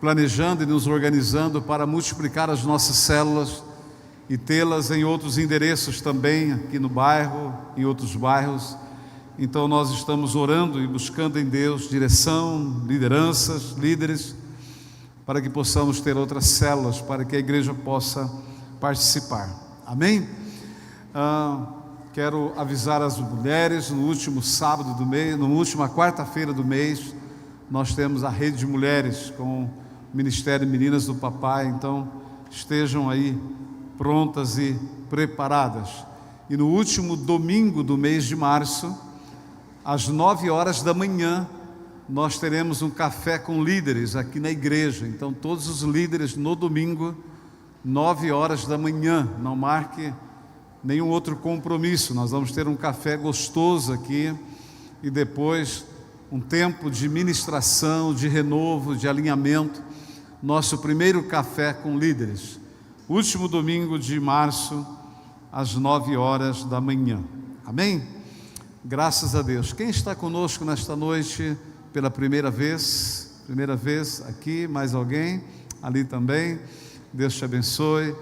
planejando e nos organizando para multiplicar as nossas células e tê-las em outros endereços também, aqui no bairro, em outros bairros. Então nós estamos orando e buscando em Deus direção, lideranças, líderes, para que possamos ter outras células, para que a igreja possa participar. Amém? Quero avisar as mulheres, no último sábado do mês, na última quarta-feira do mês, nós temos a rede de mulheres com o Ministério Meninas do Papai, então estejam aí prontas e preparadas. E no último domingo do mês de março, às 9 horas da manhã, nós teremos um café com líderes aqui na igreja. Então todos os líderes no domingo, 9 horas da manhã, não marque nenhum outro compromisso, nós vamos ter um café gostoso aqui e depois um tempo de ministração, de renovo, de alinhamento, nosso primeiro café com líderes, último domingo de março, às 9 horas da manhã. Amém? Graças a Deus. Quem está conosco nesta noite pela primeira vez aqui, mais alguém? Ali também. Deus te abençoe,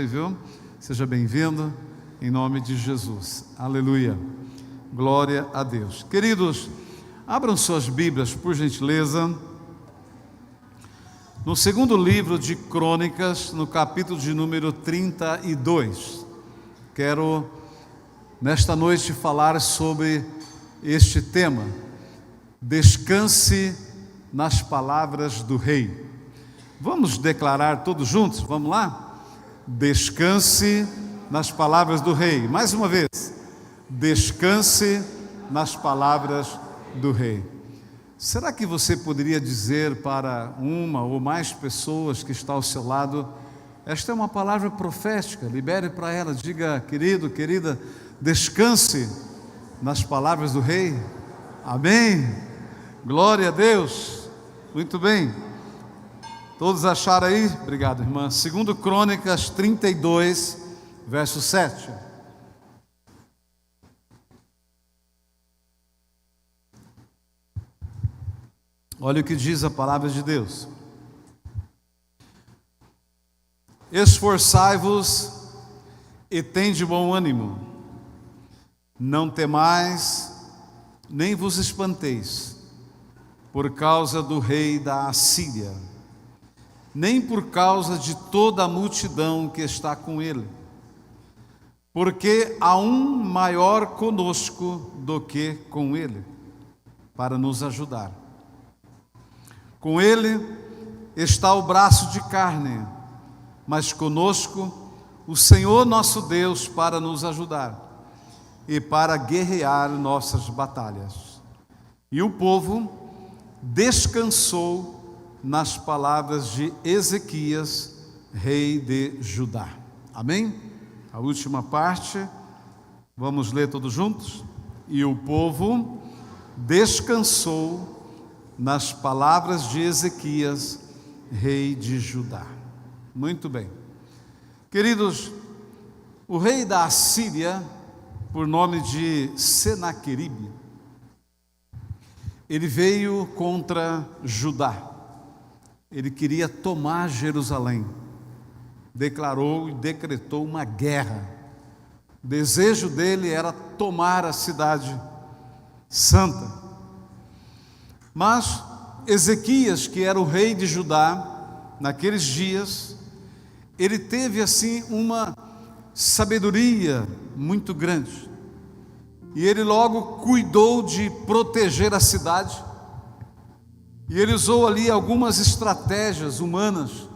viu? Seja bem-vindo, em nome de Jesus. Aleluia. Glória a Deus. Queridos, abram suas Bíblias, por gentileza, no segundo livro de Crônicas, no capítulo de número 32. Quero, nesta noite, falar sobre este tema: descanse nas palavras do Rei. Vamos declarar todos juntos? Vamos lá? Descanse nas palavras do Rei. Mais uma vez, descanse nas palavras do Rei. Será que você poderia dizer para uma ou mais pessoas que está ao seu lado: esta é uma palavra profética, libere para ela, diga: querido, querida, descanse nas palavras do Rei. Amém? Glória a Deus. Muito bem. Todos acharam aí? Obrigado, irmã. 2 Crônicas 32, verso 7. Olha o que diz a palavra de Deus: esforçai-vos e tende bom ânimo, não temais, nem vos espanteis, por causa do rei da Assíria, nem por causa de toda a multidão que está com ele, porque há um maior conosco do que com ele, para nos ajudar. Com ele está o braço de carne, mas conosco o Senhor nosso Deus para nos ajudar e para guerrear nossas batalhas. E o povo descansou nas palavras de Ezequias, rei de Judá. Amém? A última parte, vamos ler todos juntos? E o povo descansou nas palavras de Ezequias, rei de Judá. Muito bem. Queridos, o rei da Assíria, por nome de Senaqueribe, ele veio contra Judá. Ele queria tomar Jerusalém, declarou e decretou uma guerra. O desejo dele era tomar a cidade santa. Mas Ezequias, que era o rei de Judá, naqueles dias, ele teve assim uma sabedoria muito grande. E ele logo cuidou de proteger a cidade. E ele usou ali algumas estratégias humanas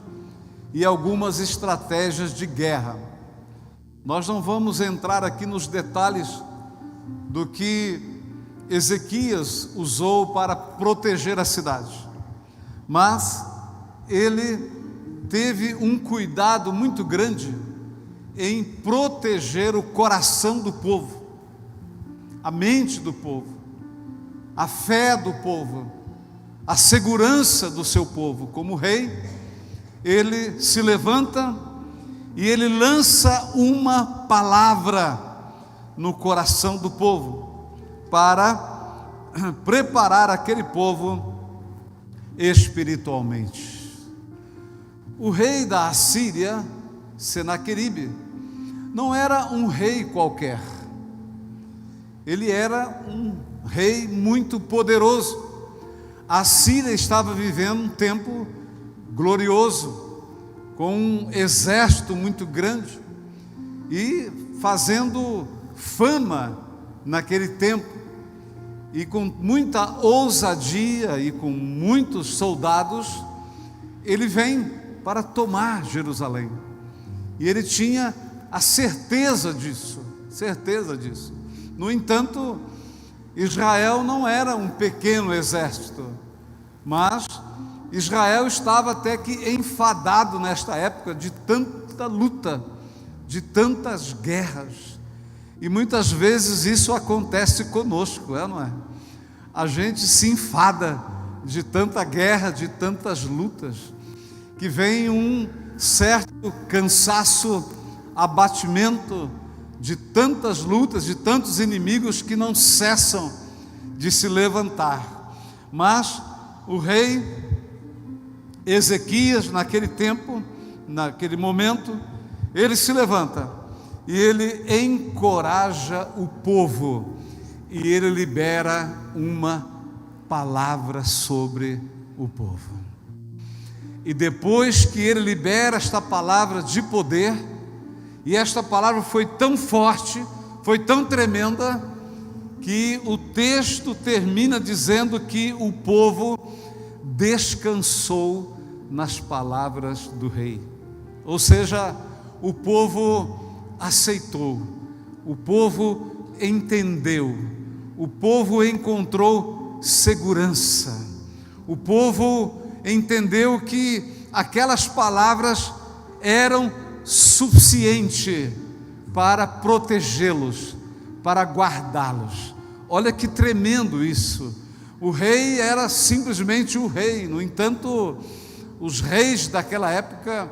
e algumas estratégias de guerra. Nós não vamos entrar aqui nos detalhes do que Ezequias usou para proteger a cidade, mas ele teve um cuidado muito grande em proteger o coração do povo, a mente do povo, a fé do povo, a segurança do seu povo. Como rei, ele se levanta e ele lança uma palavra no coração do povo, para preparar aquele povo espiritualmente. O rei da Assíria, Senaqueribe, não era um rei qualquer. Ele era um rei muito poderoso. A Síria estava vivendo um tempo glorioso, com um exército muito grande e fazendo fama naquele tempo, e com muita ousadia e com muitos soldados, ele vem para tomar Jerusalém. E ele tinha a certeza disso. No entanto, Israel não era um pequeno exército, mas Israel estava até que enfadado nesta época de tanta luta, de tantas guerras. E muitas vezes isso acontece conosco, não é? A gente se enfada de tanta guerra, de tantas lutas, que vem um certo cansaço, abatimento de tantas lutas, de tantos inimigos que não cessam de se levantar. Mas o rei Ezequias, naquele tempo, naquele momento, ele se levanta e ele encoraja o povo, e ele libera uma palavra sobre o povo. E depois que ele libera esta palavra de poder, e esta palavra foi tão forte, foi tão tremenda, que o texto termina dizendo que o povo descansou nas palavras do rei. Ou seja, o povo aceitou, o povo entendeu, o povo encontrou segurança, o povo entendeu que aquelas palavras eram suficientes para protegê-los, para guardá-los. Olha que tremendo isso. O rei era simplesmente o rei. No entanto, os reis daquela época,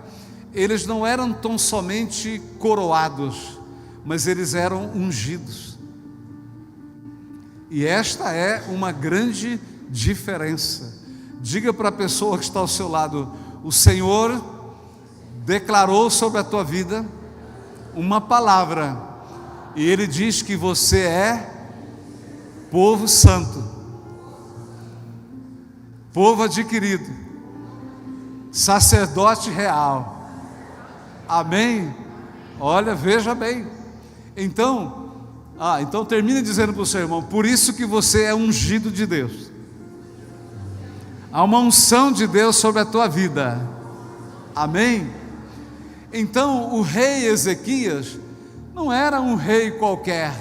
eles não eram tão somente coroados, mas eles eram ungidos. E esta é uma grande diferença. Diga para a pessoa que está ao seu lado: o Senhor declarou sobre a tua vida uma palavra, e Ele diz que você é povo santo, povo adquirido, sacerdote real. Amém? Olha, veja bem. Então termine dizendo para o seu irmão: por isso que você é ungido de Deus. Há uma unção de Deus sobre a tua vida. Amém? Então o rei Ezequias não era um rei qualquer,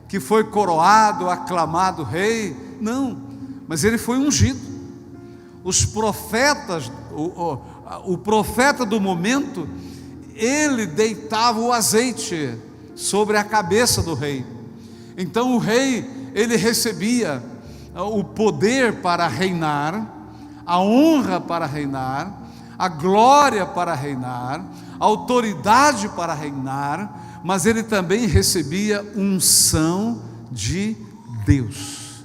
que foi coroado, aclamado rei. Não, mas ele foi ungido. Os profetas, o profeta do momento, ele deitava o azeite sobre a cabeça do rei. Então o rei, ele recebia o poder para reinar, a honra para reinar, a glória para reinar, a autoridade para reinar, mas ele também recebia unção de Deus.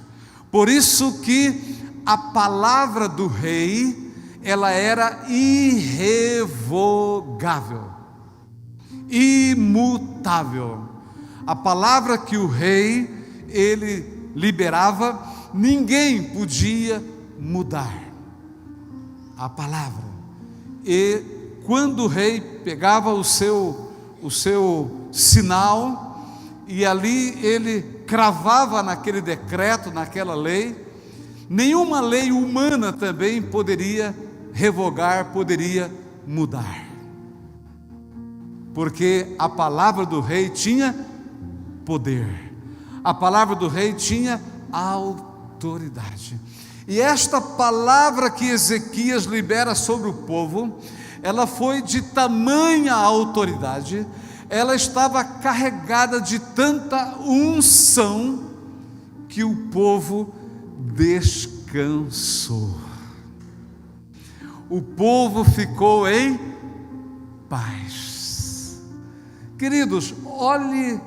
Por isso que a palavra do rei, ela era irrevogável, imutável. A palavra que o rei, ele liberava, ninguém podia mudar a palavra. E quando o rei pegava o seu sinal, e ali ele cravava naquele decreto, naquela lei, nenhuma lei humana também poderia revogar, poderia mudar, porque a palavra do rei tinha poder, a palavra do rei tinha autoridade. E esta palavra que Ezequias libera sobre o povo, ela foi de tamanha autoridade, ela estava carregada de tanta unção, que o povo descansou. O povo ficou em paz. Queridos, olhe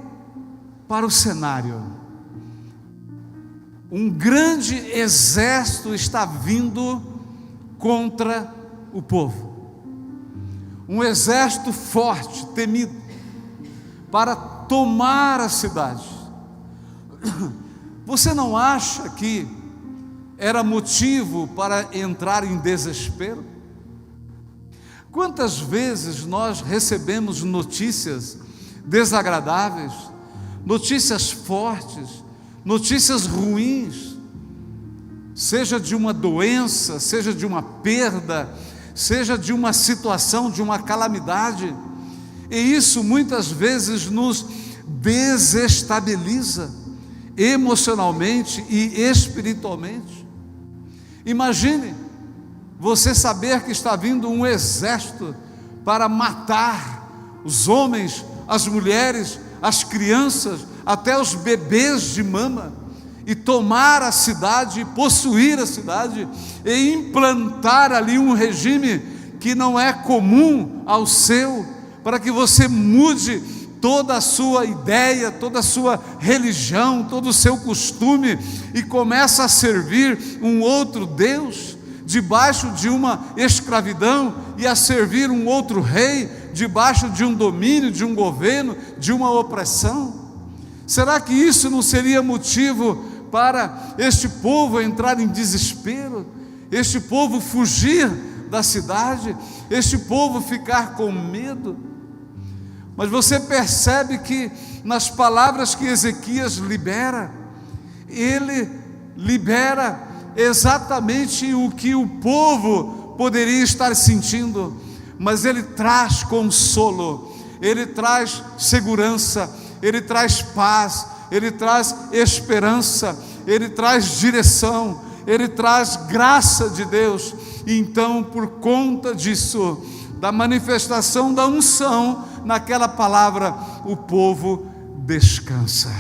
para o cenário. Um grande exército está vindo contra o povo. Um exército forte, temido, para tomar a cidade. Você não acha que era motivo para entrar em desespero? Quantas vezes nós recebemos notícias desagradáveis, notícias fortes, notícias ruins, seja de uma doença, seja de uma perda, seja de uma situação, de uma calamidade, e isso muitas vezes nos desestabiliza emocionalmente e espiritualmente. Imagine você saber que está vindo um exército para matar os homens, as mulheres, as crianças, até os bebês de mama, e tomar a cidade, possuir a cidade, e implantar ali um regime que não é comum ao seu, para que você mude toda a sua ideia, toda a sua religião, todo o seu costume, e comece a servir um outro Deus, debaixo de uma escravidão, e a servir um outro rei, debaixo de um domínio, de um governo, de uma opressão. Será que isso não seria motivo para este povo entrar em desespero, este povo fugir da cidade, este povo ficar com medo? Mas você percebe que nas palavras que Ezequias libera, ele libera exatamente o que o povo poderia estar sentindo, mas ele traz consolo, ele traz segurança, ele traz paz, ele traz esperança, ele traz direção, ele traz graça de Deus. E então, por conta disso, da manifestação da unção naquela palavra, o povo descansa.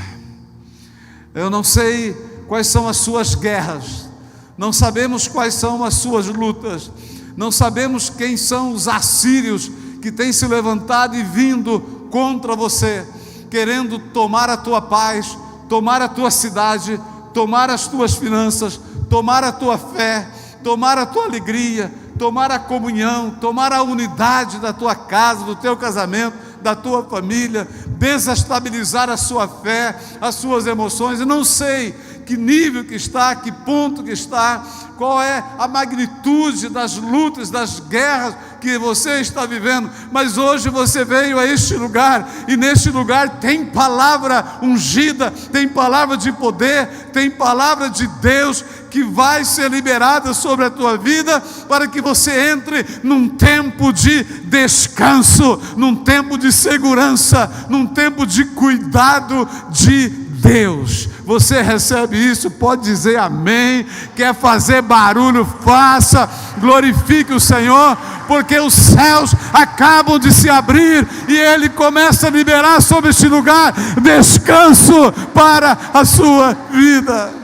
Eu não sei quais são as suas guerras, não sabemos quais são as suas lutas, não sabemos quem são os assírios que têm se levantado e vindo contra você, querendo tomar a tua paz, tomar a tua cidade, tomar as tuas finanças, tomar a tua fé, tomar a tua alegria, tomar a comunhão, tomar a unidade da tua casa, do teu casamento, da tua família, desestabilizar a sua fé, as suas emoções. Eu não sei que nível que está, que ponto que está, qual é a magnitude das lutas, das guerras que você está vivendo, mas hoje você veio a este lugar, e neste lugar tem palavra ungida, tem palavra de poder, tem palavra de Deus que vai ser liberada sobre a tua vida, para que você entre num tempo de descanso, num tempo de segurança, num tempo de cuidado de Deus. Você recebe isso? Pode dizer amém. Quer fazer barulho? Faça. Glorifique o Senhor, porque os céus acabam de se abrir e Ele começa a liberar sobre este lugar descanso para a sua vida.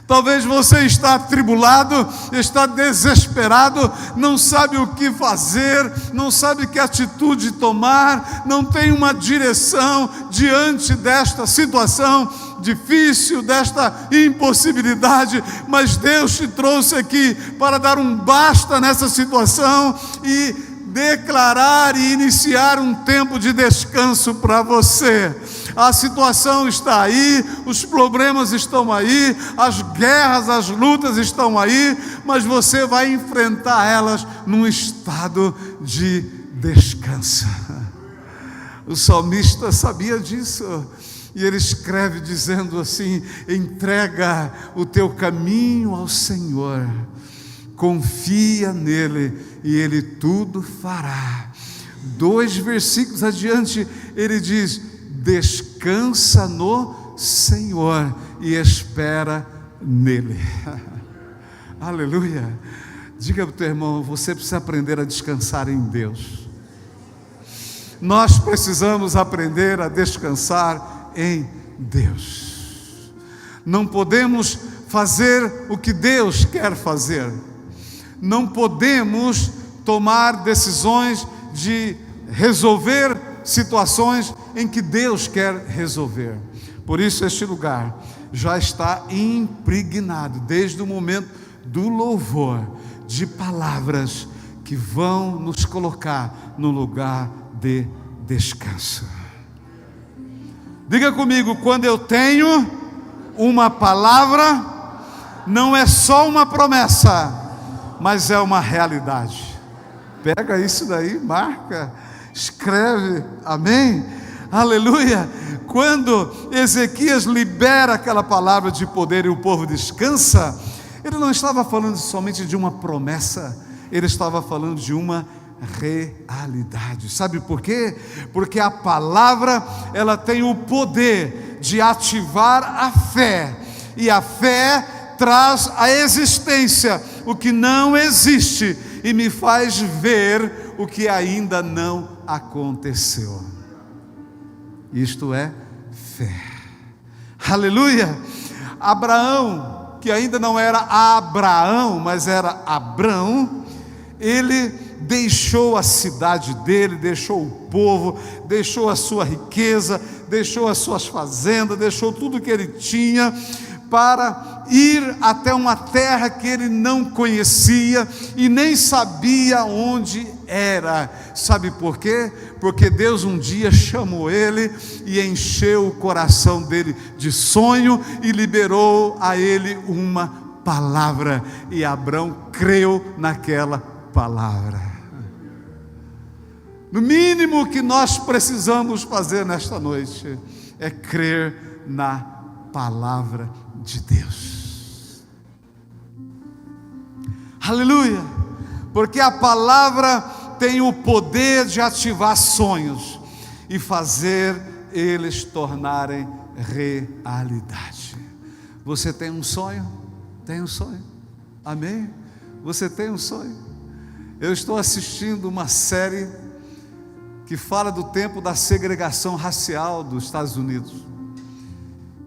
Talvez você está atribulado, está desesperado, não sabe o que fazer, não sabe que atitude tomar, não tem uma direção diante desta situação difícil, desta impossibilidade, mas Deus te trouxe aqui para dar um basta nessa situação e declarar e iniciar um tempo de descanso para você. A situação está aí, os problemas estão aí, as guerras, as lutas estão aí, mas você vai enfrentar elas num estado de descanso. O salmista sabia disso, e ele escreve dizendo assim: entrega o teu caminho ao Senhor, confia nele e ele tudo fará. 2 versículos adiante ele diz: descansa no Senhor e espera nele. Aleluia. Diga para o teu irmão: você precisa aprender a descansar em Deus. Nós precisamos aprender a descansar em Deus. Não podemos fazer o que Deus quer fazer. Não podemos tomar decisões de resolver situações em que Deus quer resolver. Por isso este lugar já está impregnado, desde o momento do louvor, de palavras que vão nos colocar no lugar de descanso. Diga comigo: quando eu tenho uma palavra, não é só uma promessa, mas é uma realidade. Pega isso daí, marca, escreve, amém? Aleluia. Quando Ezequias libera aquela palavra de poder e o povo descansa, ele não estava falando somente de uma promessa, ele estava falando de uma realidade. Sabe por quê? Porque a palavra, ela tem o poder de ativar a fé, e a fé traz à existência o que não existe e me faz ver o que ainda não aconteceu. Isto é fé. Aleluia. Abraão, que ainda não era Abraão, mas era Abrão, ele deixou a cidade dele, deixou o povo, deixou a sua riqueza, deixou as suas fazendas, deixou tudo que ele tinha, para ir até uma terra que ele não conhecia e nem sabia onde era. Sabe por quê? Porque Deus um dia chamou ele e encheu o coração dele de sonho e liberou a ele uma palavra, e Abrão creu naquela palavra. No mínimo que nós precisamos fazer nesta noite é crer na palavra de Deus. Aleluia. Porque a palavra tem o poder de ativar sonhos e fazer eles tornarem realidade. Você tem um sonho? Tem um sonho? Amém? Você tem um sonho? Eu estou assistindo uma série que fala do tempo da segregação racial dos Estados Unidos.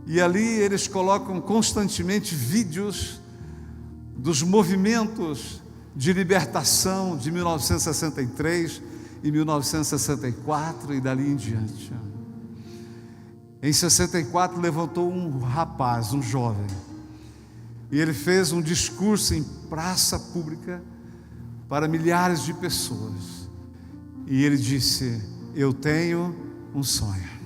E ali eles colocam constantemente vídeos dos movimentos de libertação de 1963 e 1964 e dali em diante. Em 64 levantou um rapaz, um jovem, e ele fez um discurso em praça pública para milhares de pessoas, e ele disse: eu tenho um sonho.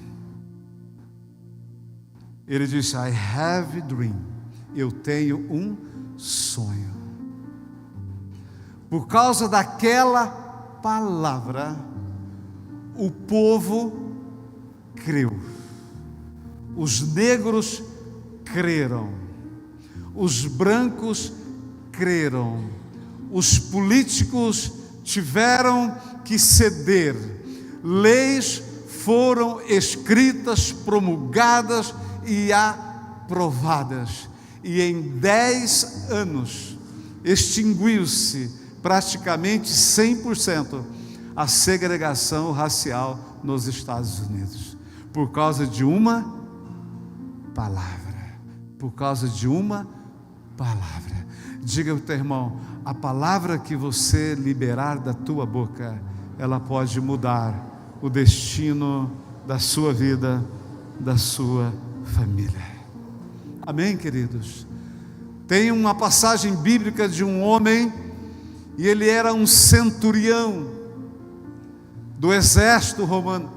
Ele disse: I have a dream. Eu tenho um sonho. Por causa daquela palavra, o povo creu. Os negros creram. Os brancos creram. Os políticos tiveram que ceder. Leis foram escritas, promulgadas e aprovadas, e em 10 anos extinguiu-se praticamente 100% a segregação racial nos Estados Unidos, por causa de uma palavra. Por causa de uma palavra. Diga ao teu irmão: a palavra que você liberar da tua boca, ela pode mudar o destino da sua vida, da sua família. Amém, queridos? Tem uma passagem bíblica de um homem, e ele era um centurião do exército romano,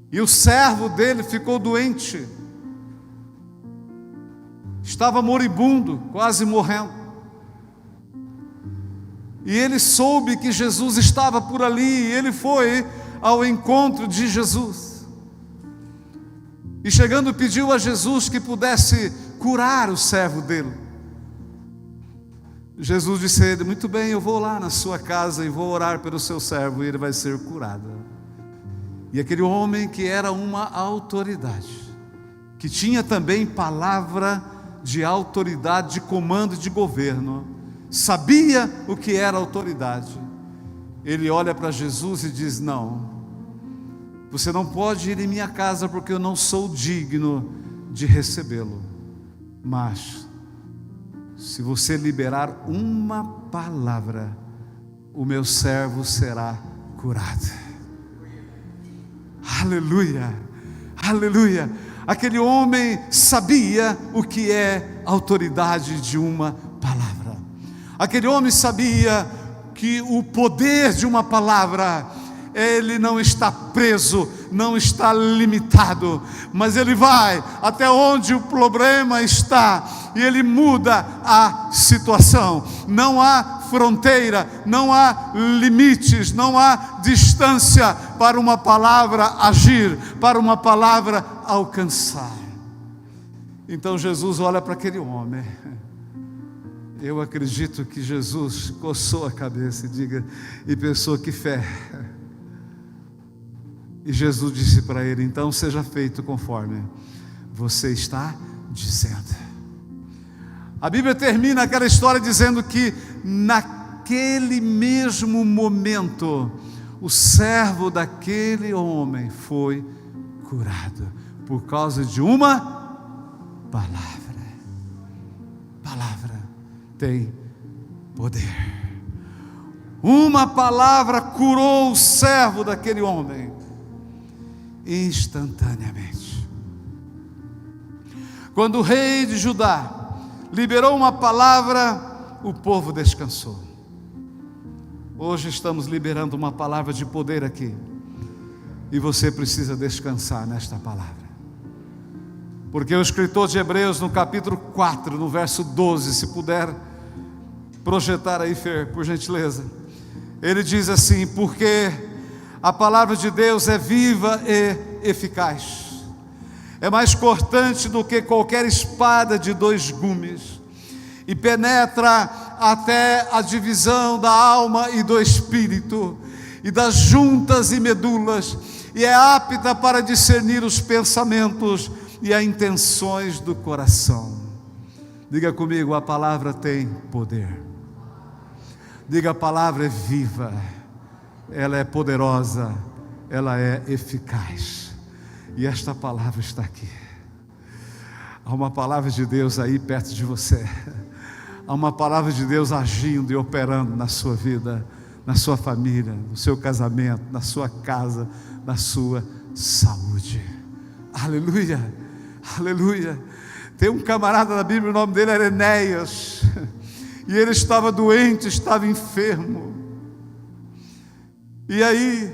e o servo dele ficou doente, estava moribundo, quase morrendo, e ele soube que Jesus estava por ali, e ele foi ao encontro de Jesus. E chegando pediu a Jesus que pudesse curar o servo dele. Jesus disse a ele: muito bem, eu vou lá na sua casa e vou orar pelo seu servo e ele vai ser curado. E aquele homem, que era uma autoridade, que tinha também palavra de autoridade, de comando, de governo, sabia o que era autoridade. Ele olha para Jesus e diz: não, você não pode ir em minha casa porque eu não sou digno de recebê-lo. Mas, se você liberar uma palavra, o meu servo será curado. Aleluia, aleluia. Aquele homem sabia o que é a autoridade de uma palavra. Aquele homem sabia que o poder de uma palavra, ele não está preso, não está limitado, mas ele vai até onde o problema está e ele muda a situação. Não há fronteira, não há limites, não há distância para uma palavra agir, para uma palavra alcançar. Então Jesus olha para aquele homem. Eu acredito que Jesus coçou a cabeça e pensou: que fé. E Jesus disse para ele: então seja feito conforme você está dizendo. A Bíblia termina aquela história dizendo que naquele mesmo momento o servo daquele homem foi curado por causa de uma palavra. Palavra tem poder. Uma palavra curou o servo daquele homem instantaneamente. Quando o rei de Judá liberou uma palavra, o povo descansou. Hoje estamos liberando uma palavra de poder aqui, e você precisa descansar nesta palavra, porque o escritor de Hebreus, no capítulo 4, no verso 12, se puder projetar aí, Fer, por gentileza, ele diz assim: porque a palavra de Deus é viva e eficaz, é mais cortante do que qualquer espada de 2 gumes, e penetra até a divisão da alma e do espírito, e das juntas e medulas, e é apta para discernir os pensamentos e as intenções do coração. Diga comigo: a palavra tem poder. Diga: a palavra é viva, ela é poderosa, ela é eficaz. E esta palavra está aqui. Há uma palavra de Deus aí perto de você. Há uma palavra de Deus agindo e operando na sua vida, na sua família, no seu casamento, na sua casa, na sua saúde. Aleluia, aleluia. Tem um camarada na Bíblia, o nome dele era Enéas, e ele estava doente, estava enfermo. E aí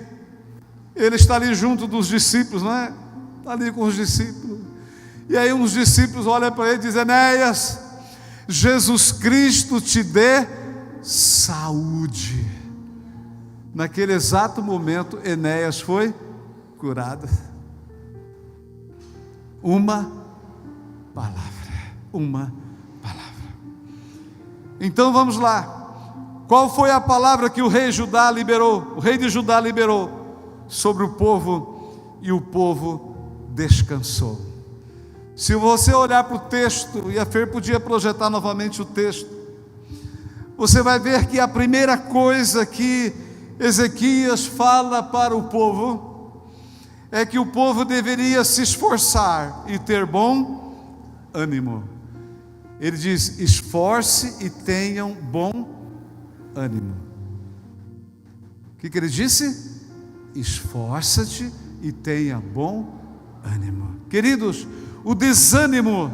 ele está ali junto dos discípulos, não é? Está ali com os discípulos. E aí uns discípulos olham para ele e dizem: Enéas, Jesus Cristo te dê saúde. Naquele exato momento, Enéas foi curado. Uma palavra, uma palavra. Então vamos lá. Qual foi a palavra que o rei Judá liberou? O rei de Judá liberou sobre o povo, e o povo descansou. Se você olhar para o texto, e a Fer podia projetar novamente o texto, você vai ver que a primeira coisa que Ezequias fala para o povo é que o povo deveria se esforçar e ter bom ânimo. Ele diz: esforce e tenham bom ânimo. O que ele disse? Esforça-te e tenha bom ânimo. Queridos, o desânimo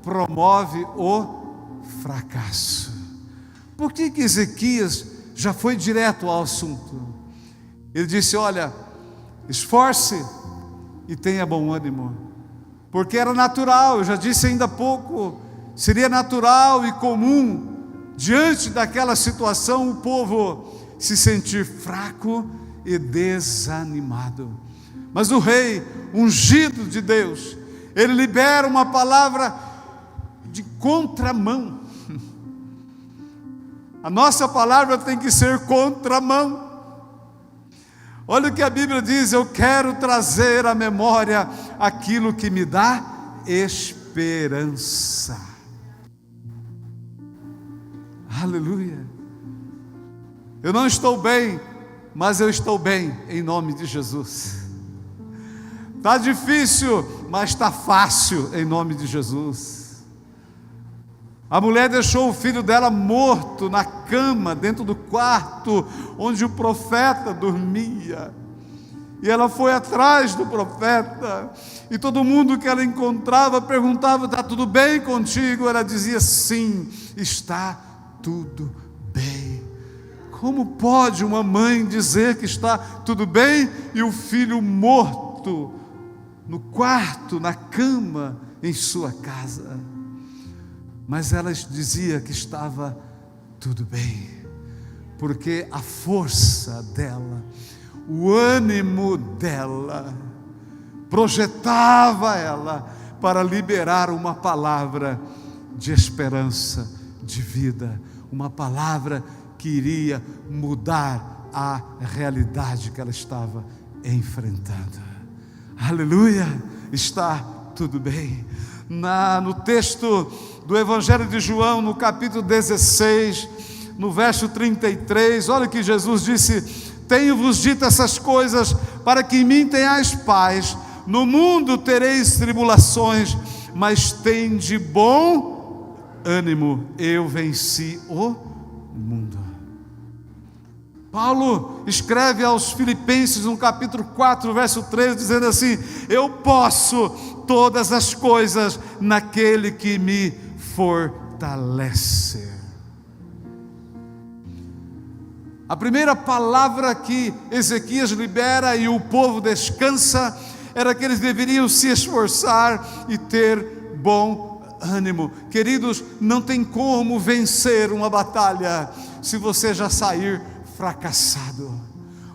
promove o fracasso. Por que Ezequias já foi direto ao assunto? Ele disse: olha, esforce e tenha bom ânimo, porque era natural, eu já disse ainda há pouco, seria natural e comum, diante daquela situação, o povo se sentir fraco e desanimado. Mas o rei, ungido de Deus, ele libera uma palavra de contramão. A nossa palavra tem que ser contramão. Olha o que a Bíblia diz: eu quero trazer à memória aquilo que me dá esperança. Aleluia. Eu não estou bem, mas eu estou bem em nome de Jesus. Está difícil, mas está fácil em nome de Jesus. A mulher deixou o filho dela morto na cama, dentro do quarto onde o profeta dormia. E ela foi atrás do profeta, e todo mundo que ela encontrava perguntava: está tudo bem contigo? Ela dizia: sim, está tudo bem. Como pode uma mãe dizer que está tudo bem e o filho morto no quarto, na cama, em sua casa? Mas ela dizia que estava tudo bem, porque a força dela, o ânimo dela, projetava ela para liberar uma palavra de esperança, de vida, uma palavra que iria mudar a realidade que ela estava enfrentando. Aleluia! Está tudo bem. No texto do Evangelho de João, no capítulo 16, no verso 33, olha que Jesus disse: tenho-vos dito essas coisas para que em mim tenhais paz. No mundo tereis tribulações, mas tende bom ânimo, eu venci o mundo. Paulo escreve aos Filipenses no capítulo 4, verso 13, dizendo assim: eu posso todas as coisas naquele que me fortalece. A primeira palavra que Ezequias libera e o povo descansa era que eles deveriam se esforçar e ter bom ânimo. Queridos, não tem como vencer uma batalha se você já sair fracassado.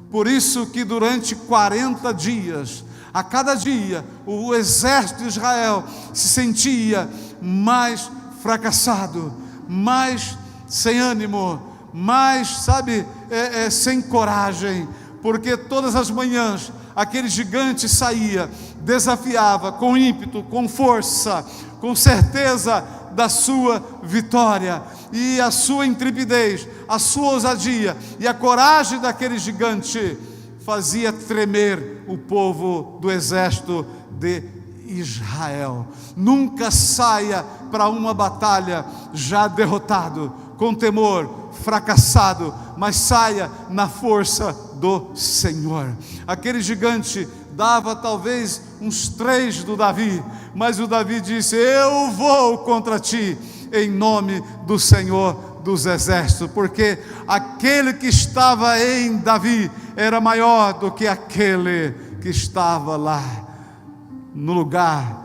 Por isso que durante 40 dias, a cada dia, o exército de Israel se sentia mais fracassado, mais sem ânimo, mais, sem coragem, porque todas as manhãs aquele gigante saía, desafiava com ímpeto, com força, com certeza da sua vitória, e a sua intrepidez, a sua ousadia e a coragem daquele gigante fazia tremer o povo do exército de Israel. Nunca saia para uma batalha já derrotado, com temor, fracassado, mas saia na força do Senhor. Aquele gigante dava talvez uns 3 do Davi, mas o Davi disse: eu vou contra ti, em nome do Senhor dos exércitos, porque aquele que estava em Davi era maior do que aquele que estava lá no lugar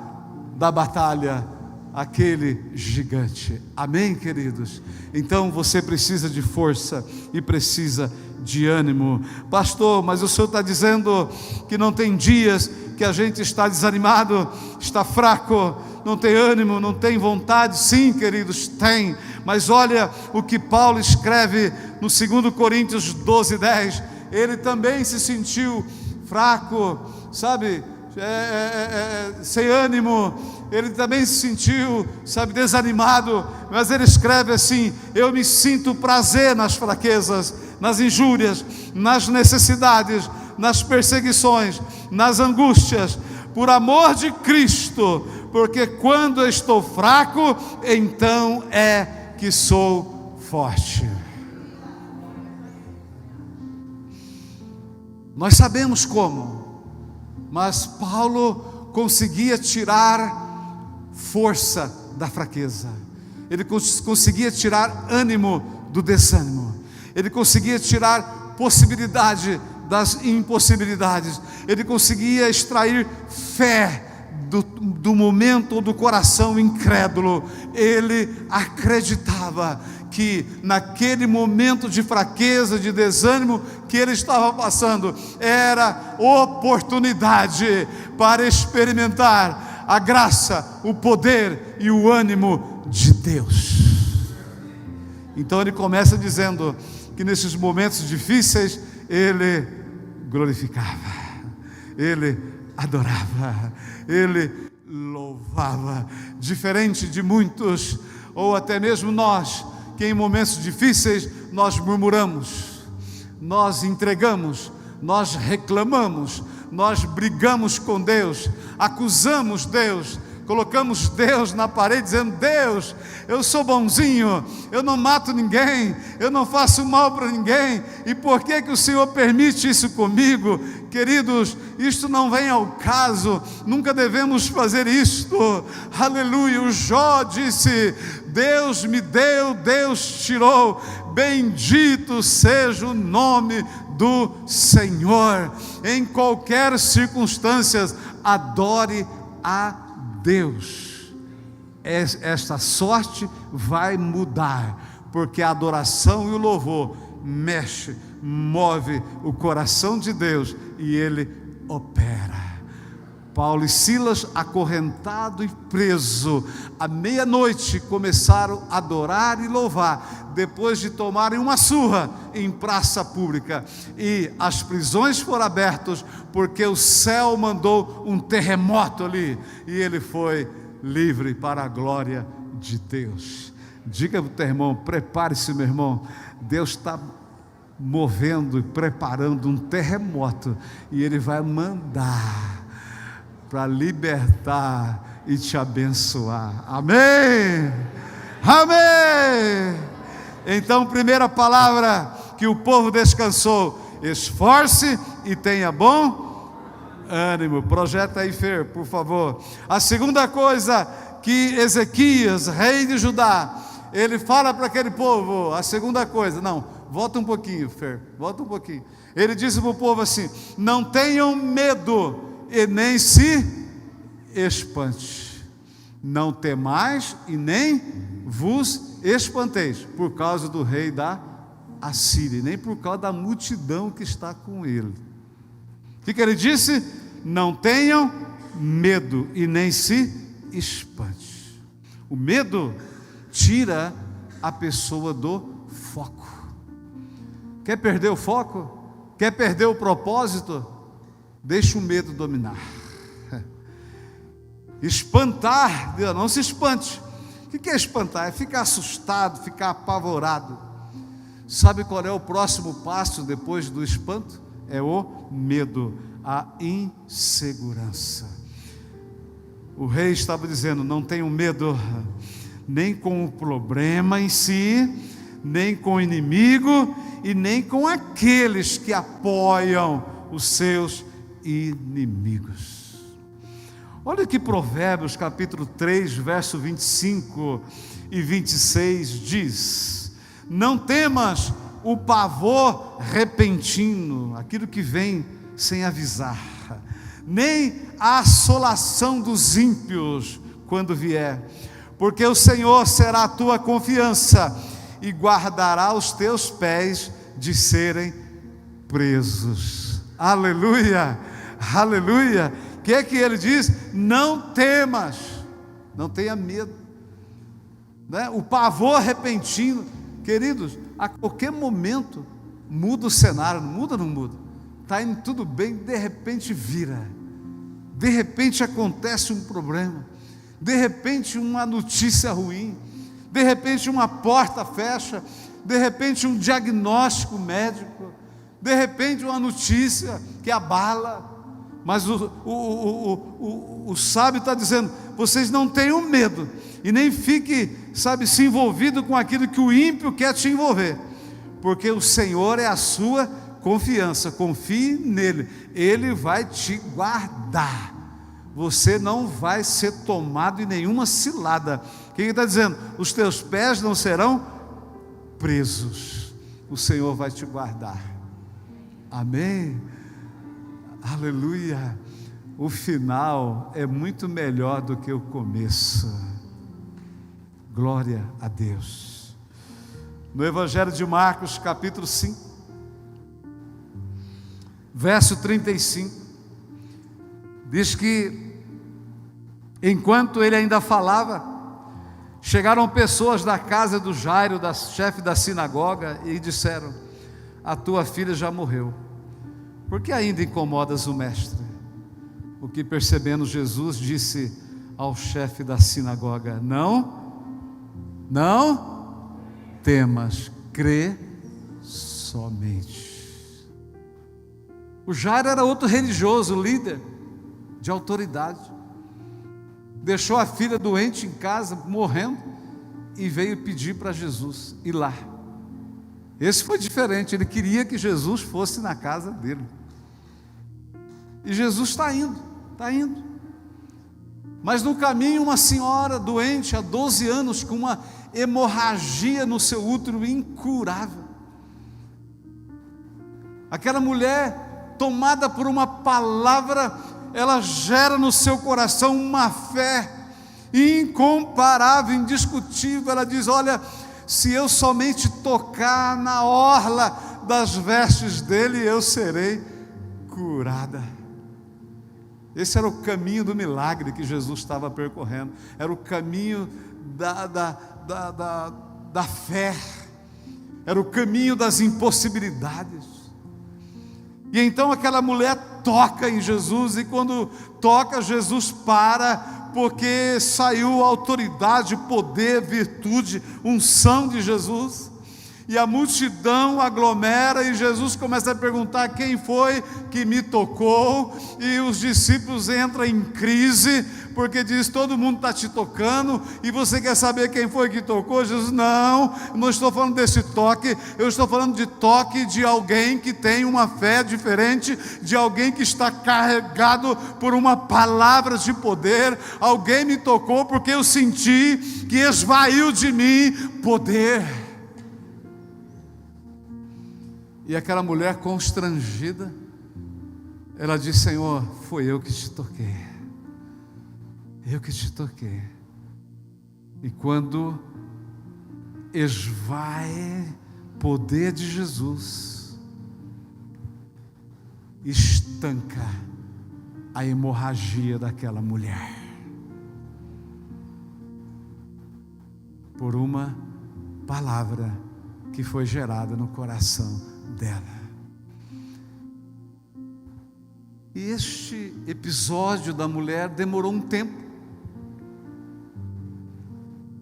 da batalha, aquele gigante. Amém, queridos? Então você precisa de força e precisa de ânimo. Pastor, mas o senhor está dizendo que não tem dias que a gente está desanimado, está fraco, não tem ânimo, não tem vontade? Sim, queridos, tem. Mas olha o que Paulo escreve no 2 Coríntios 12:10. Ele também se sentiu fraco, sem ânimo. Ele também se sentiu, desanimado, mas ele escreve assim: eu me sinto prazer nas fraquezas, nas injúrias, nas necessidades, nas perseguições, nas angústias, por amor de Cristo, porque quando eu estou fraco, então é que sou forte. Nós sabemos como, mas Paulo conseguia tirar força da fraqueza, ele conseguia tirar ânimo do desânimo, ele conseguia tirar possibilidade das impossibilidades, ele conseguia extrair fé do momento do coração incrédulo. Ele acreditava que naquele momento de fraqueza, de desânimo que ele estava passando, era oportunidade para experimentar a graça, o poder e o ânimo de Deus. Então ele começa dizendo que nesses momentos difíceis ele glorificava, ele adorava, ele louvava. Diferente de muitos, ou até mesmo nós, que em momentos difíceis nós murmuramos, nós entregamos, nós reclamamos, nós brigamos com Deus, acusamos Deus, colocamos Deus na parede dizendo: Deus, eu sou bonzinho, eu não mato ninguém, eu não faço mal para ninguém, e por que o Senhor permite isso comigo? Queridos, isto não vem ao caso, nunca devemos fazer isto. Aleluia. O Jó disse: Deus me deu, Deus tirou, bendito seja o nome do Senhor. Em qualquer circunstância, adore a Deus. Esta sorte vai mudar, porque a adoração e o louvor move o coração de Deus, e Ele opera. Paulo e Silas, acorrentado e preso, à meia-noite começaram a adorar e louvar, depois de tomarem uma surra em praça pública, e as prisões foram abertas, porque o céu mandou um terremoto ali, e ele foi livre para a glória de Deus. Diga para o teu irmão: prepare-se, meu irmão, Deus está movendo e preparando um terremoto, e Ele vai mandar para libertar e te abençoar. Amém? Amém! Então, primeira palavra que o povo descansou: esforce e tenha bom ânimo. Projeta aí, Fer, por favor. A segunda coisa que Ezequias, rei de Judá, ele fala para aquele povo, a segunda coisa, não, volta um pouquinho, Fer, volta um pouquinho. Ele disse para o povo assim: não tenham medo e nem se espante, não temais e nem vos espanteis por causa do rei da Assíria, nem por causa da multidão que está com ele. O que ele disse? Não tenham medo e nem se espante. O medo tira a pessoa do foco. Quer perder o foco? Quer perder o propósito? Deixa o medo dominar. Espantar, Deus, não se espante. O que é espantar? É ficar assustado, ficar apavorado. Sabe qual é o próximo passo depois do espanto? É o medo, a insegurança. O rei estava dizendo: não tenham medo, nem com o problema em si, nem com o inimigo, e nem com aqueles que apoiam os seus inimigos. Olha que Provérbios capítulo 3, verso 25 e 26 diz: não temas o pavor repentino, aquilo que vem sem avisar, nem a assolação dos ímpios quando vier, porque o Senhor será a tua confiança e guardará os teus pés de serem presos. Aleluia, aleluia. O que é que ele diz? Não temas, não tenha medo, né? O pavor repentino, queridos, a qualquer momento muda o cenário, não muda, não muda. Está indo tudo bem, de repente vira, de repente acontece um problema, de repente uma notícia ruim, de repente uma porta fecha, de repente um diagnóstico médico, de repente uma notícia que abala. Mas o sábio está dizendo: vocês não tenham medo, e nem fique, se envolvido com aquilo que o ímpio quer te envolver, porque o Senhor é a sua confiança. Confie nele, Ele vai te guardar, você não vai ser tomado em nenhuma cilada. O que ele está dizendo? Os teus pés não serão presos, o Senhor vai te guardar. Amém? Aleluia. O final é muito melhor do que o começo. Glória a Deus. No Evangelho de Marcos, capítulo 5, verso 35, diz que enquanto ele ainda falava, chegaram pessoas da casa do Jairo, da chefe da sinagoga, e disseram: a tua filha já morreu, por que ainda incomodas o mestre? O que, percebendo Jesus, disse ao chefe da sinagoga: não temas, crê somente. O Jairo era outro religioso, líder de autoridade, deixou a filha doente em casa, morrendo, e veio pedir para Jesus ir lá. Esse foi diferente, ele queria que Jesus fosse na casa dele. E Jesus está indo, está indo. Mas no caminho, uma senhora doente há 12 anos, com uma hemorragia no seu útero incurável. Aquela mulher, tomada por uma palavra, ela gera no seu coração uma fé incomparável, indiscutível. Ela diz: olha, se eu somente tocar na orla das vestes dele, eu serei curada. Esse era o caminho do milagre que Jesus estava percorrendo, era o caminho da fé, era o caminho das impossibilidades. E então aquela mulher toca em Jesus, e quando toca, Jesus para, porque saiu a autoridade, poder, virtude, unção de Jesus. E a multidão aglomera, e Jesus começa a perguntar: quem foi que me tocou? E os discípulos entram em crise, porque diz: todo mundo está te tocando, e você quer saber quem foi que tocou? Jesus: não estou falando desse toque, eu estou falando de toque de alguém que tem uma fé diferente, de alguém que está carregado por uma palavra de poder. Alguém me tocou porque eu senti que esvaiu de mim poder. E aquela mulher constrangida, ela diz: Senhor, foi eu que te toquei, eu que te toquei. E quando esvai poder de Jesus, estanca a hemorragia daquela mulher, por uma palavra que foi gerada no coração dela. E este episódio da mulher demorou um tempo,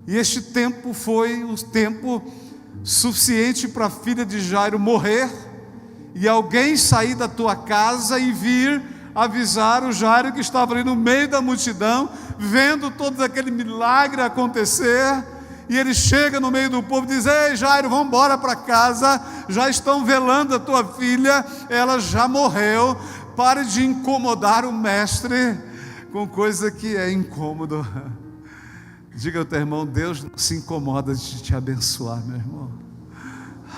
e este tempo foi o tempo suficiente para a filha de Jairo morrer, e alguém sair da tua casa e vir avisar o Jairo, que estava ali no meio da multidão, vendo todo aquele milagre acontecer. E ele chega no meio do povo e diz: ei Jairo, vamos embora para casa, já estão velando a tua filha, ela já morreu, pare de incomodar o mestre com coisa que é incômodo. Diga ao teu irmão: Deus não se incomoda de te abençoar, meu irmão.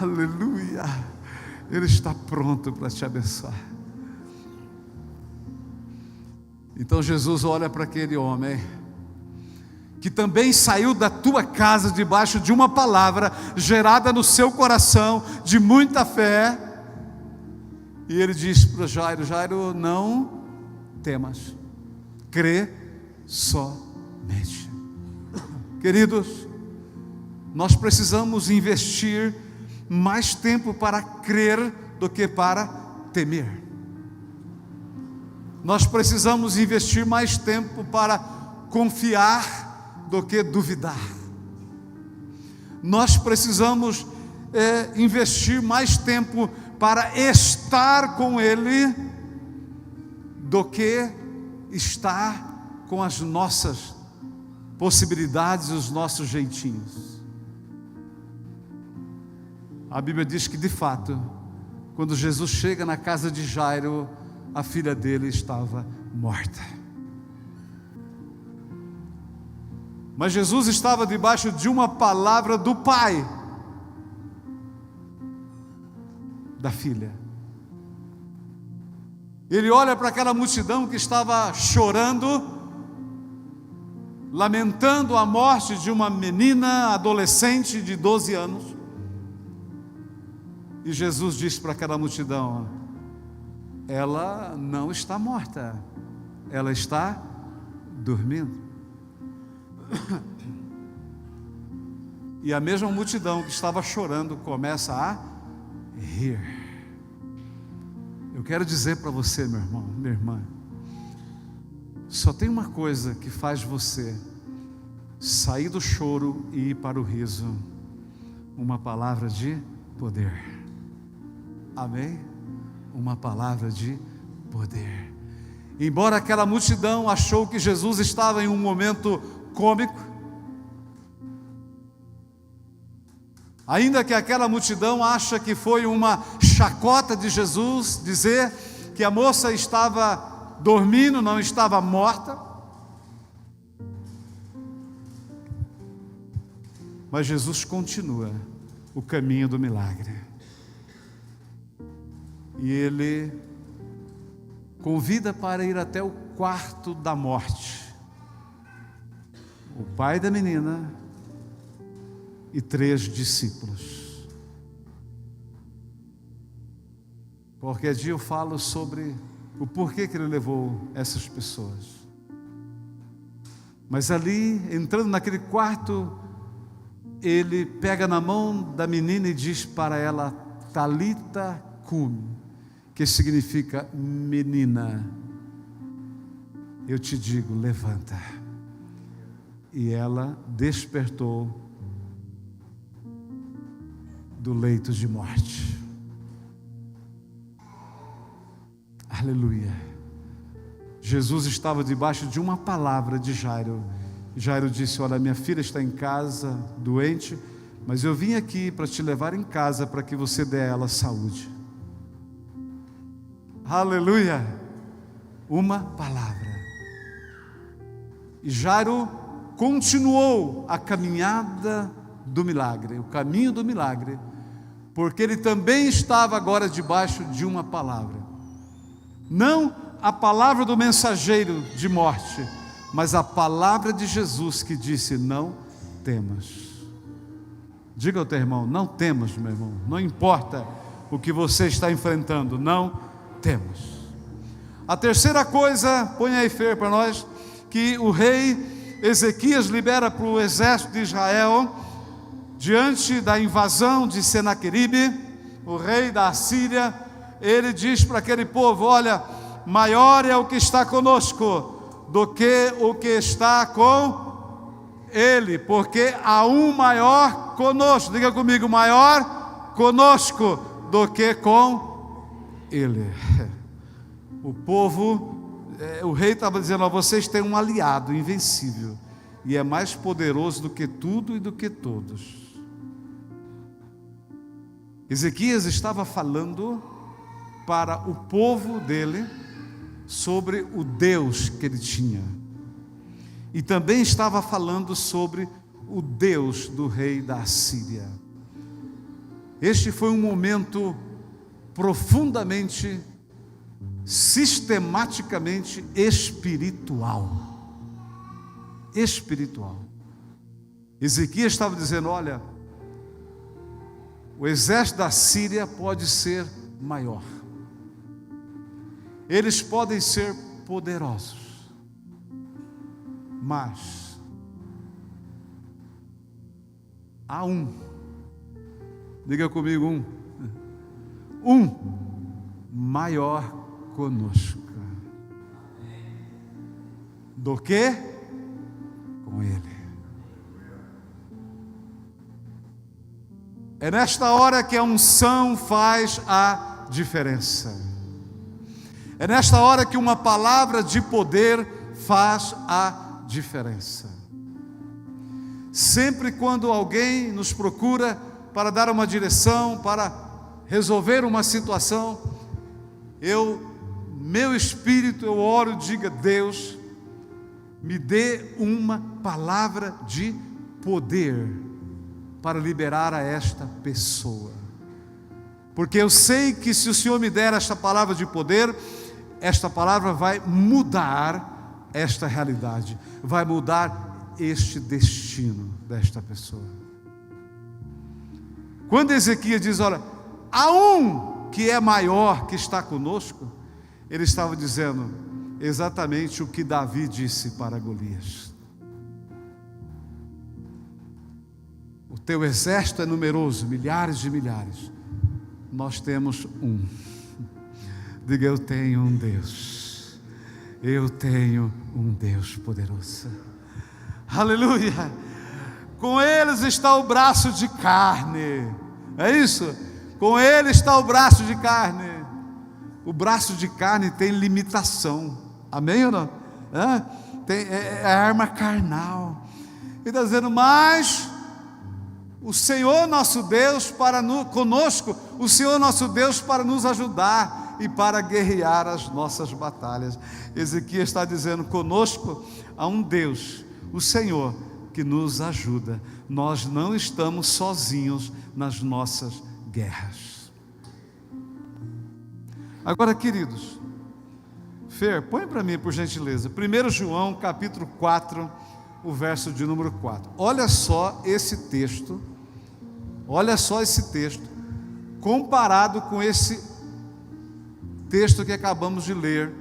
Aleluia, Ele está pronto para te abençoar. Então Jesus olha para aquele homem, que também saiu da tua casa debaixo de uma palavra gerada no seu coração, de muita fé, e ele diz para Jairo: Jairo, não temas, crê somente. Queridos, nós precisamos investir mais tempo para crer do que para temer. Nós precisamos investir mais tempo para confiar do que duvidar. Nós precisamos investir mais tempo para estar com Ele do que estar com as nossas possibilidades, os nossos jeitinhos. A Bíblia diz que, de fato, quando Jesus chega na casa de Jairo, a filha dele estava morta. Mas Jesus estava debaixo de uma palavra do pai da filha. Ele olha para aquela multidão que estava chorando, lamentando a morte de uma menina adolescente de 12 anos. E Jesus diz para aquela multidão: ela não está morta, ela está dormindo. E a mesma multidão que estava chorando começa a rir. Eu quero dizer para você, meu irmão, minha irmã, só tem uma coisa que faz você sair do choro e ir para o riso: uma palavra de poder. Amém? Uma palavra de poder. Embora aquela multidão achou que Jesus estava em um momento cômico, Ainda que aquela multidão acha que foi uma chacota de Jesus dizer que a moça estava dormindo, não estava morta. Mas Jesus continua o caminho do milagre. E Ele convida para ir até o quarto da morte. O pai da menina e 3 discípulos. Qualquer dia eu falo sobre o porquê que Ele levou essas pessoas. Mas ali, entrando naquele quarto, Ele pega na mão da menina e diz para ela, Talita cumi, que significa menina, eu te digo, levanta. E ela despertou do leito de morte. Aleluia. Jesus estava debaixo de uma palavra de Jairo. Jairo disse, olha, minha filha está em casa, doente, mas eu vim aqui para te levar em casa para que você dê a ela saúde. Aleluia. Uma palavra. E Jairo continuou a caminhada do milagre, o caminho do milagre, porque ele também estava agora debaixo de uma palavra. Não a palavra do mensageiro de morte, mas a palavra de Jesus que disse, não temas. Diga ao teu irmão, não temas, meu irmão, não importa o que você está enfrentando, não temas. A terceira coisa, põe aí Fer para nós, que o rei Ezequias libera para o exército de Israel, diante da invasão de Senaqueribe, o rei da Assíria. Ele diz para aquele povo, olha, maior é o que está conosco do que o que está com ele, porque há um maior conosco. Diga comigo, maior conosco do que com ele. O povo, o rei estava dizendo, ó, vocês têm um aliado invencível, e é mais poderoso do que tudo e do que todos. Ezequias estava falando para o povo dele sobre o Deus que ele tinha, e também estava falando sobre o Deus do rei da Assíria. Este foi um momento profundamente, sistematicamente espiritual. Ezequias estava dizendo, olha, o exército da Síria pode ser maior, eles podem ser poderosos, mas há um, diga comigo, um maior conosco do que com ele. É nesta hora que a unção faz a diferença. É nesta hora que uma palavra de poder faz a diferença. Sempre quando alguém nos procura para dar uma direção, para resolver uma situação, meu espírito, eu oro, diga, Deus, me dê uma palavra de poder para liberar a esta pessoa, porque eu sei que se o Senhor me der esta palavra de poder, esta palavra vai mudar esta realidade, vai mudar este destino desta pessoa. Quando Ezequias diz, olha, há um que é maior que está conosco, ele estava dizendo exatamente o que Davi disse para Golias. O teu exército é numeroso, milhares de milhares, nós temos um. Diga, eu tenho um Deus, eu tenho um Deus poderoso. Aleluia. Com eles está o braço de carne, é isso? Com ele está o braço de carne. O braço de carne tem limitação, amém ou não? É arma carnal. Ele está dizendo, mas o Senhor nosso Deus conosco, o Senhor nosso Deus para nos ajudar e para guerrear as nossas batalhas. Ezequias está dizendo: conosco há um Deus, o Senhor, que nos ajuda. Nós não estamos sozinhos nas nossas guerras. Agora, queridos, Fer, põe para mim, por gentileza, 1 João capítulo 4, o verso de número 4. Olha só esse texto, comparado com esse texto que acabamos de ler,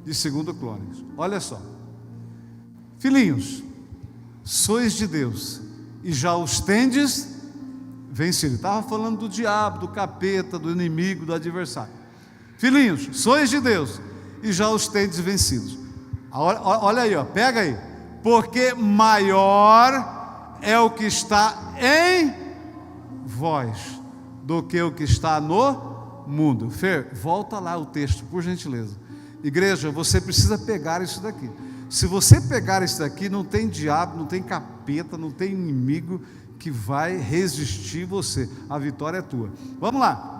de 2 Crônicas. Olha só: filhinhos, sois de Deus, e já os tendes vencido. Estava falando do diabo, do capeta, do inimigo, do adversário. Filhinhos, sois de Deus, e já os tendes vencidos. Olha aí, ó, pega aí. Porque maior é o que está em vós do que o que está no mundo. Fer, volta lá o texto, por gentileza. Igreja, você precisa pegar isso daqui. Se você pegar isso daqui, não tem diabo, não tem capeta, não tem inimigo que vai resistir você. A vitória é tua. Vamos lá.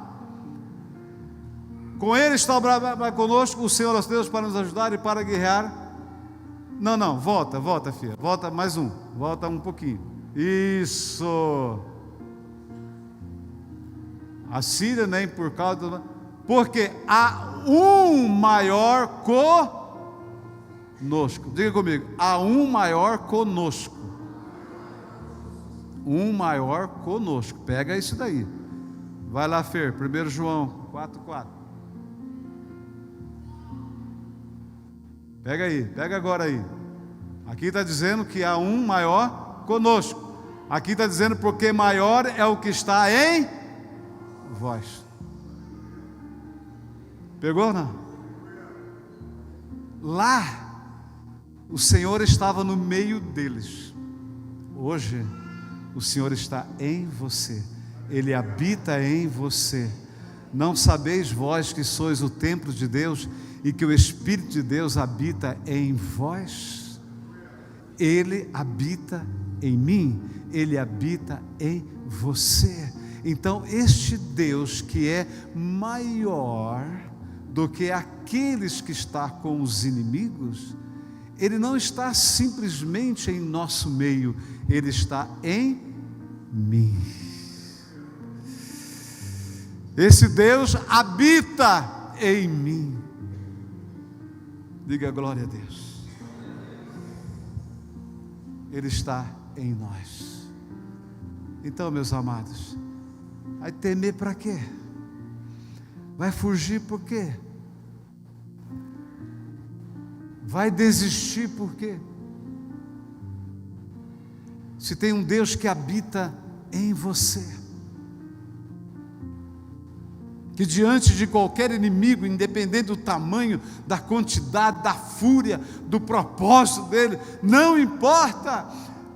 Com ele está conosco o Senhor nosso Deus para nos ajudar e para guerrear. Não, volta, filha. Volta mais um. Volta um pouquinho. Isso. A Síria nem por causa porque há um maior conosco. Diga comigo: há um maior conosco. Um maior conosco. Pega isso daí. Vai lá, Fer. 1 João 4:4. Pega aí, pega agora aí. Aqui está dizendo que há um maior conosco. Aqui está dizendo porque maior é o que está em vós. Pegou, não? Lá, o Senhor estava no meio deles. Hoje, o Senhor está em você. Ele habita em você. Não sabeis vós que sois o templo de Deus e que o Espírito de Deus habita em vós? Ele habita em mim, Ele habita em você. Então, este Deus que é maior do que aqueles que estão com os inimigos, Ele não está simplesmente em nosso meio, Ele está em mim. Esse Deus habita em mim. Diga glória a Deus. Ele está em nós. Então, meus amados, vai temer para quê? Vai fugir por quê? Vai desistir por quê? Se tem um Deus que habita em você, que diante de qualquer inimigo, independente do tamanho, da quantidade, da fúria, do propósito dele, não importa,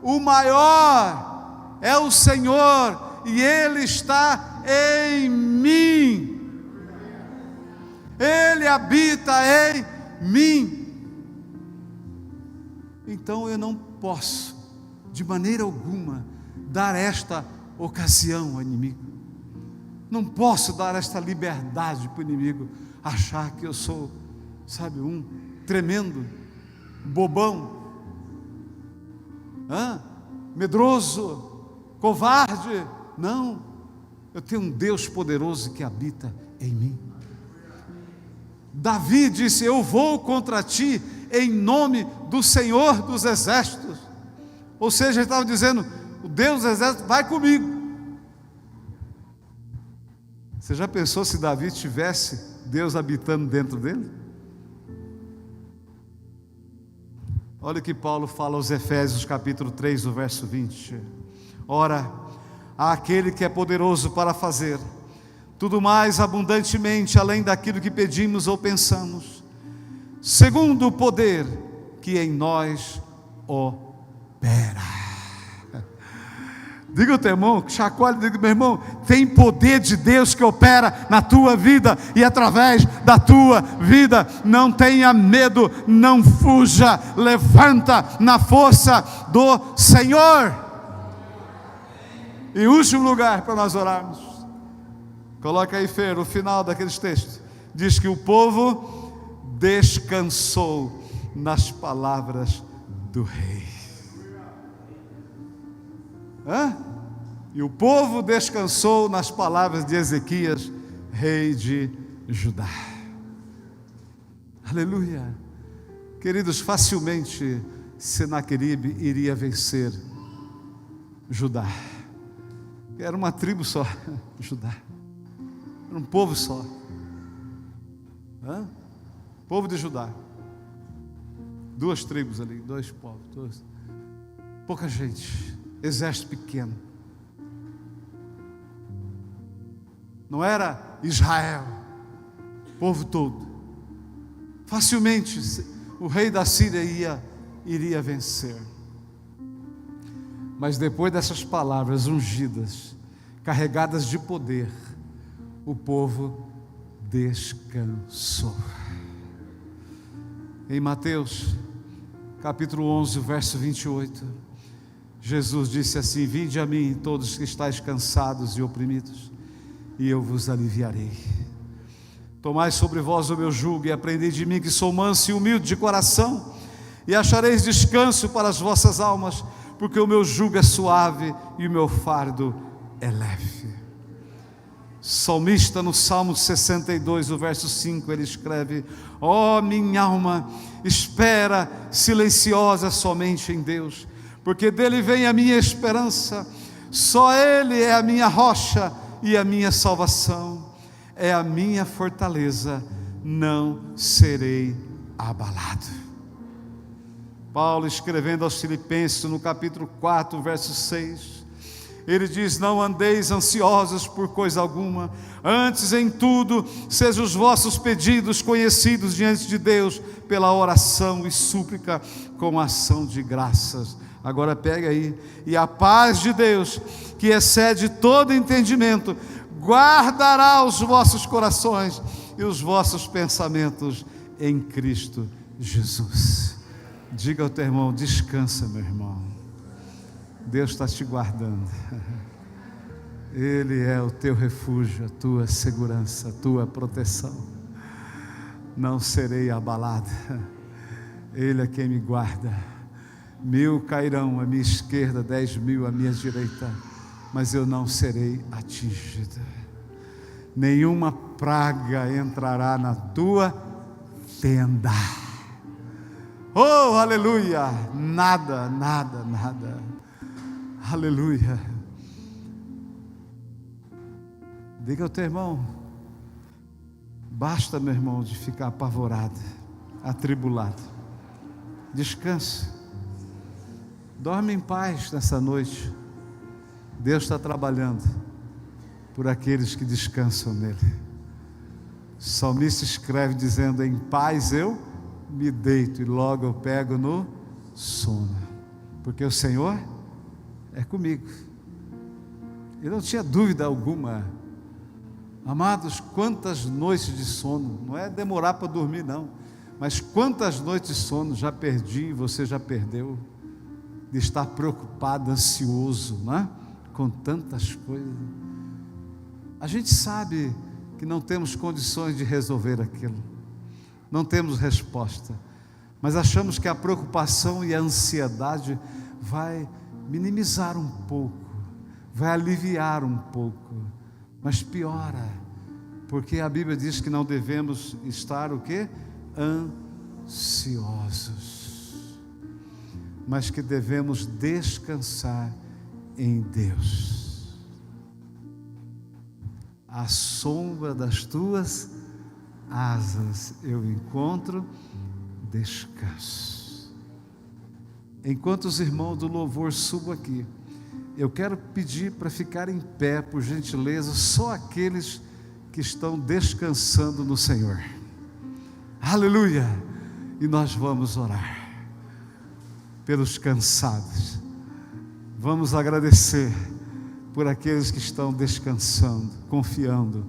o maior é o Senhor, e Ele está em mim, Ele habita em mim. Então eu não posso, de maneira alguma, dar esta ocasião ao inimigo. Não posso dar esta liberdade para o inimigo achar que eu sou, sabe, um tremendo bobão, medroso, covarde. Não, eu tenho um Deus poderoso que habita em mim. Davi disse: eu vou contra ti em nome do Senhor dos Exércitos. Ou seja, ele estava dizendo: o Deus dos Exércitos vai comigo. Você já pensou se Davi tivesse Deus habitando dentro dele? Olha o que Paulo fala aos Efésios capítulo 3, o verso 20. Ora, há aquele que é poderoso para fazer tudo mais abundantemente, além daquilo que pedimos ou pensamos, segundo o poder que em nós opera. Diga ao teu irmão, chacoalhe, diga: meu irmão, tem poder de Deus que opera na tua vida e através da tua vida. Não tenha medo, não fuja, levanta na força do Senhor. Em último lugar, para nós orarmos, coloca aí, Fer, o final daqueles textos. Diz que o povo descansou nas palavras do rei. E o povo descansou nas palavras de Ezequias, rei de Judá. Aleluia. Queridos, facilmente Senaqueribe iria vencer Judá. Era uma tribo só, Judá. Era um povo só. Povo de Judá. 2 tribos ali, 2 povos. Pouca gente, exército pequeno. Não era Israel, povo todo. Facilmente o rei da Síria iria vencer. Mas depois dessas palavras ungidas, carregadas de poder, o povo descansou. Em Mateus capítulo 11, verso 28, Jesus disse assim: vinde a mim todos que estáis cansados e oprimidos, e eu vos aliviarei. Tomai sobre vós o meu jugo e aprendei de mim, que sou manso e humilde de coração, e achareis descanso para as vossas almas, porque o meu jugo é suave e o meu fardo é leve. Salmista, no Salmo 62, o verso 5, ele escreve: ó minha alma, espera silenciosa somente em Deus, porque dele vem a minha esperança. Só ele é a minha rocha e a minha salvação, é a minha fortaleza, não serei abalado. Paulo, escrevendo aos Filipenses, no capítulo 4, verso 6, ele diz: não andeis ansiosos por coisa alguma, antes em tudo sejam os vossos pedidos conhecidos diante de Deus pela oração e súplica com ação de graças. Agora pega aí: e a paz de Deus, que excede todo entendimento, guardará os vossos corações e os vossos pensamentos em Cristo Jesus. Diga ao teu irmão: descansa, meu irmão, Deus está te guardando. Ele é o teu refúgio, a tua segurança, a tua proteção. Não serei abalado. Ele é quem me guarda. 1000 cairão à minha esquerda, 10.000 à minha direita, mas eu não serei atingido. Nenhuma praga entrará na tua tenda. Oh, aleluia! Nada, nada, nada. Aleluia. Diga ao teu irmão: basta, meu irmão, de ficar apavorado, atribulado. Descanse. Dorme em paz nessa noite. Deus está trabalhando por aqueles que descansam nele. O salmista escreve dizendo: em paz eu me deito e logo eu pego no sono, porque o Senhor é comigo. Eu não tinha dúvida alguma. Amados, quantas noites de sono, não é demorar para dormir não, mas quantas noites de sono já perdi e você já perdeu, de estar preocupado, ansioso, não é? Com tantas coisas. A gente sabe que não temos condições de resolver aquilo, não temos resposta, mas achamos que a preocupação e a ansiedade vai minimizar um pouco, vai aliviar um pouco, mas piora, porque a Bíblia diz que não devemos estar o quê? Ansiosos, mas que devemos descansar em Deus. À sombra das tuas asas eu encontro descanso. Enquanto os irmãos do louvor subam aqui, eu quero pedir para ficar em pé, por gentileza, só aqueles que estão descansando no Senhor. Aleluia! E nós vamos orar pelos cansados. Vamos agradecer por aqueles que estão descansando, confiando